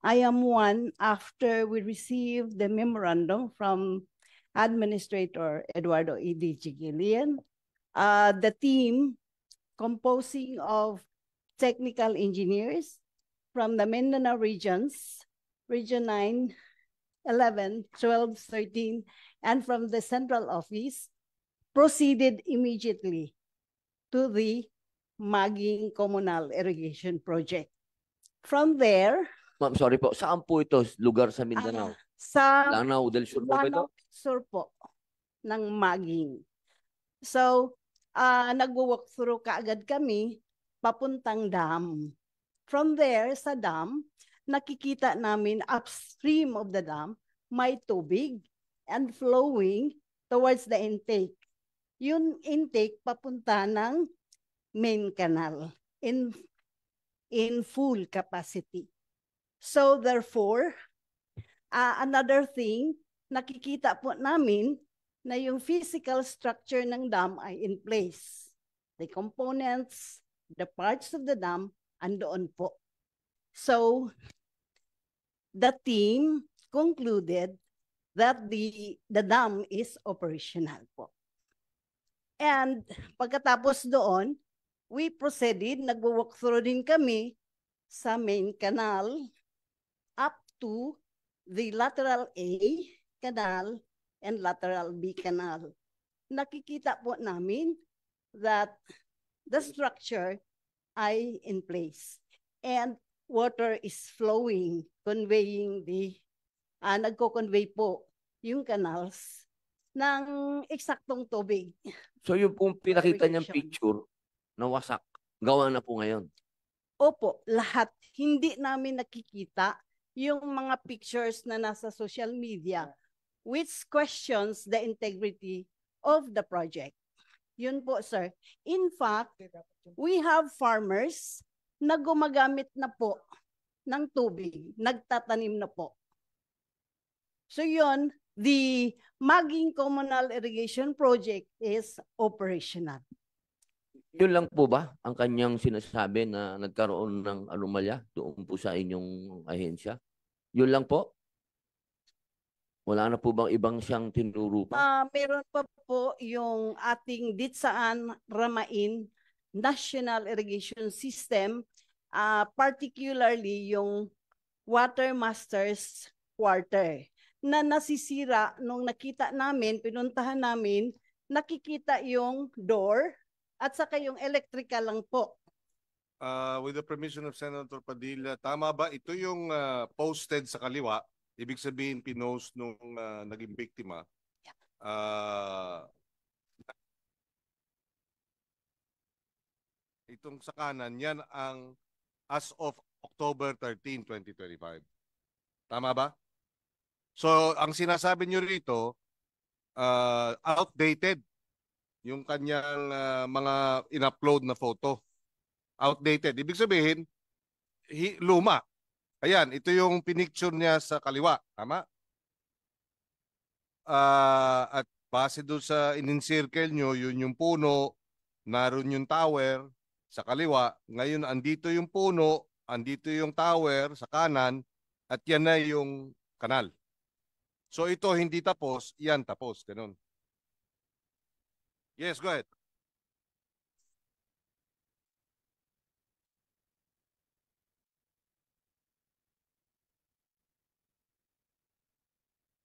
I am one after we received the memorandum from Administrator Eduardo E.D. Chigilian. The team composing of technical engineers from the Mindanao regions, Region 9, 11, 12, 13, and from the central office, proceeded immediately to the Maging Communal Irrigation Project. From there, Ma'am, sorry po. Saan po ito? Lugar sa Mindanao? Sa Lanao del Sur po ba ito? Lanao Sur po ng Maging. So, nag-walk through kaagad kami papuntang dam. From there, sa dam, nakikita namin upstream of the dam, may tubig and flowing towards the intake. Yung intake papunta ng main canal in full capacity. So therefore, another thing, nakikita po namin na yung physical structure ng dam ay in place. The components, the parts of the dam, andoon po. So, the team concluded that the dam is operational po. And pagkatapos doon, we proceeded, nag-walk through din kami sa main canal up to the lateral A canal and lateral B canal. Nakikita po namin that the structure ay in place and water is flowing, conveying nagko-convey po yung canals ng eksaktong tubig. So yung pong pinakita niyang picture na wasak, gawa na po ngayon? Opo, lahat. Hindi namin nakikita yung mga pictures na nasa social media which questions the integrity of the project. Yun po, sir. In fact, we have farmers na gumagamit na po ng tubig, nagtatanim na po. So yun, the Maging Communal Irrigation Project is operational. Yun lang po ba ang kanyang sinasabi na nagkaroon ng anomalya doon po sa inyong ahensya? Yun lang po? Wala na po bang ibang siyang tinuro pa? Meron pa po yung ating Ditsaan Ramain National Irrigation System, particularly yung Water Masters Quarter na nasisira nung nakita namin, pinuntahan namin, nakikita yung door at saka yung electrical lang po. With the permission of Senator Padilla, tama ba ito yung posted sa kaliwa? Ibig sabihin pinost nung naging biktima. Itong sa kanan, yan ang as of October 13, 2025. Tama ba? So, ang sinasabi nyo rito, outdated yung kanyang mga in-upload na photo. Outdated. Ibig sabihin, luma. Ayan, ito yung pinicture niya sa kaliwa. Tama? At base doon sa in-encircle nyo, yun yung puno, naroon yung tower sa kaliwa. Ngayon, andito yung puno, andito yung tower sa kanan, at yan na yung kanal. So ito hindi tapos, yan tapos. Ganun. Yes, go ahead.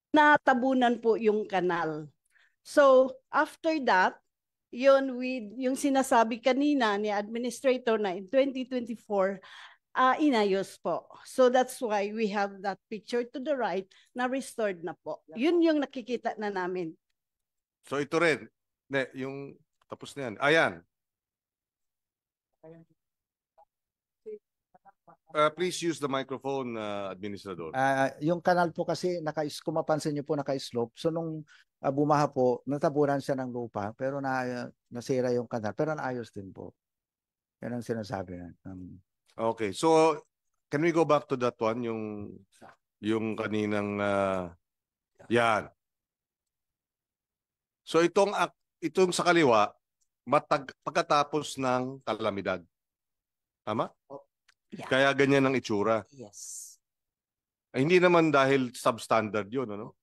Natabunan po yung kanal. So, after that, yung sinasabi kanina ni Administrator na in 2024, inayos po. So that's why we have that picture to the right na restored na po. Yun yung nakikita na namin. So ito rin, yung tapos na yan. Ayan. Please use the microphone, Administrador. Yung kanal po kasi, kung mapansin nyo po naka-slope. So nung bumaha po, natabunan siya ng lupa, pero nasira yung kanal. Pero naayos din po. Yan ang sinasabi na. Okay, so can we go back to that one, yung kaninang, yan. So itong sa kaliwa, pagkatapos ng kalamidad. Tama? Yeah. Kaya ganyan ang itsura. Yes. Ay, hindi naman dahil substandard yun, ano?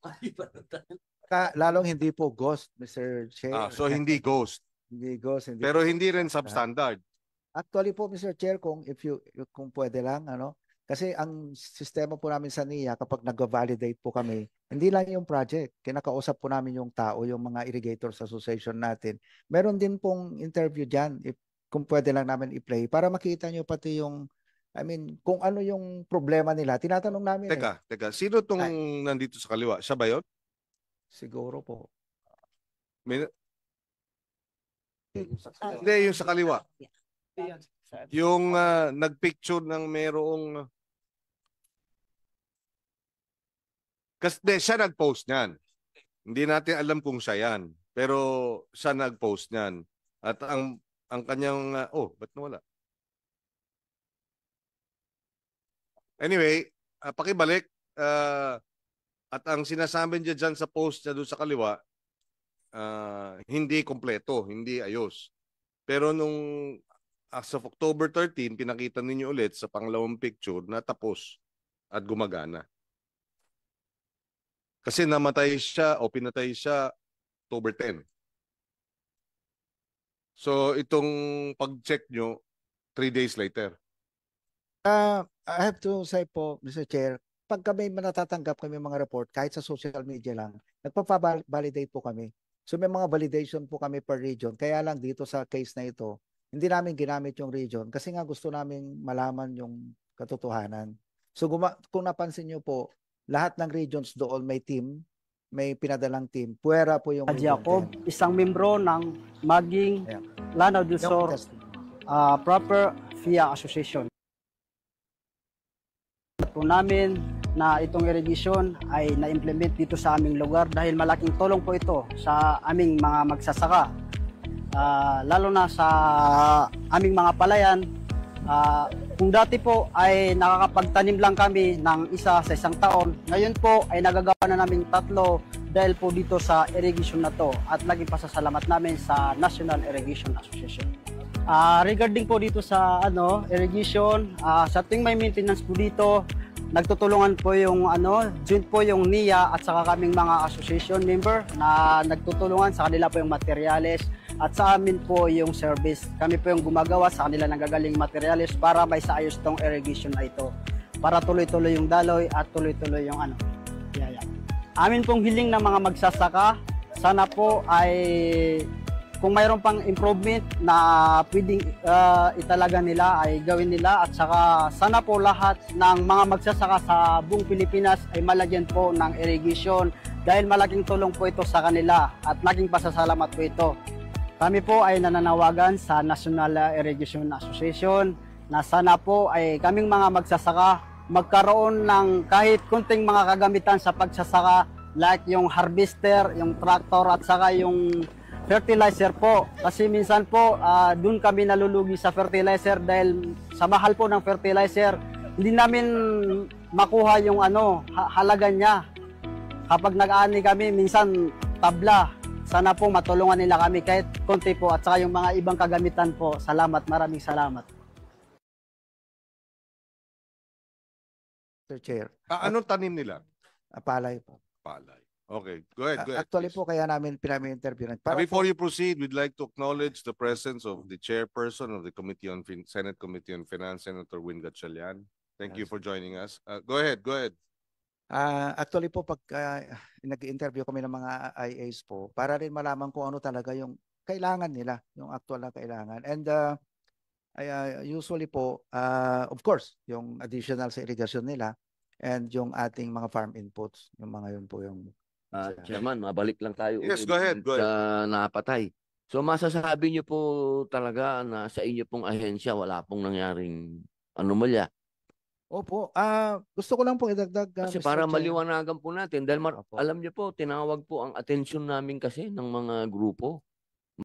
Lalong hindi po ghost, Mr. Chair. So hindi ghost. Hindi ghost, hindi. Pero hindi rin substandard. Actually po, Mr. Chair, kung pwede lang, kasi ang sistema po namin sa NIA, kapag nag-validate po kami, hindi lang yung project. Kinakausap po namin yung tao, yung mga irrigators association natin. Meron din pong interview dyan, kung pwede lang namin i-play, para makita nyo pati yung, kung ano yung problema nila. Tinatanong namin Teka. Sino tong nandito sa kaliwa? Siya ba yun? Siguro po. Hindi, yung sa kaliwa. Yung nagpicture ng merong... Kasi siya nag-post niyan. Hindi natin alam kung siya yan. Pero siya nag-post niyan. At ang kanyang... ba't nawala? Anyway, pakibalik. At ang sinasabi niya dyan sa post niya doon sa kaliwa, hindi kompleto, hindi ayos. Pero nung as of October 13, pinakita ninyo ulit sa pangalawang picture na tapos at gumagana. Kasi namatay siya o pinatay siya October 10. So itong pag-check nyo, 3 days later. I have to say po, Mr. Chair, pag kami natatanggap kami mga report, kahit sa social media lang, nagpa-validate po kami. So may mga validation po kami per region. Kaya lang dito sa case na ito, hindi namin ginamit yung region kasi nga gusto namin malaman yung katotohanan. So kung napansin nyo po, lahat ng regions doon may team, may pinadalang team. Puwera po yung Jacob, isang membro ng Maging Lanao del Sur Proper FIA Association. Po namin na itong irrigation ay na-implement dito sa aming lugar dahil malaking tulong po ito sa aming mga magsasaka. Lalo na sa aming mga palayan, kung dati po ay nakakapagtanim lang kami ng isa sa isang taon, ngayon po ay nagagawa na namin 3 dahil po dito sa irrigation na to at laging pasasalamat namin sa National Irrigation Association. Regarding po dito sa irrigation, sa tuwing may maintenance po dito, nagtutulungan po yung joint po yung NIA at saka kaming mga association member na nagtutulungan, sa kanila po yung materials at sa amin po yung service. Kami po yung gumagawa, sa kanila nanggagaling materials para may saayos tong irrigation na ito. Para tuloy-tuloy yung daloy at tuloy-tuloy yung Amin pong hiling ng mga magsasaka, sana po ay kung mayroon pang improvement na pwedeng italaga nila ay gawin nila at saka sana po lahat ng mga magsasaka sa buong Pilipinas ay malagyan po ng irrigation dahil malaking tulong po ito sa kanila at laking pasasalamat po ito. Kami po ay nananawagan sa National Irrigation Association na sana po ay kaming mga magsasaka magkaroon ng kahit kunting mga kagamitan sa pagsasaka like yung harvester, yung tractor at saka yung fertilizer po. Kasi minsan po doon kami nalulugi sa fertilizer dahil sa mahal po ng fertilizer, hindi namin makuha yung halaga niya. Kapag nag-aani kami, minsan tabla. Sana po matulungan nila kami kahit konti po at saka yung mga ibang kagamitan po. Salamat, maraming salamat. Mr. Chair. Anong tanim nila? Palay po. Palay. Okay, go ahead. Actually please. po, kaya namin pinami-interview. Before you proceed, we'd like to acknowledge the presence of the chairperson of the Committee on Senate Committee on Finance, Senator Win Gatchalian. Thank you for joining us. Go ahead. Actually po, pag nag-interview kami ng mga IAs po, para rin malaman kung ano talaga yung kailangan nila, yung actual na kailangan. And usually po, of course, yung additional sa irrigation nila and yung ating mga farm inputs, yung mga yun po yung Chairman, mabalik lang tayo Yes, go ahead. sa napatay. So masasabi niyo po talaga na sa inyo pong ahensya wala pong nangyaring anomalya. Opo. Gusto ko lang po idagdag. Kasi Mr. para Chair. maliwanagan po natin dahil Opo. alam niyo po, tinawag po ang atensyon namin kasi ng mga grupo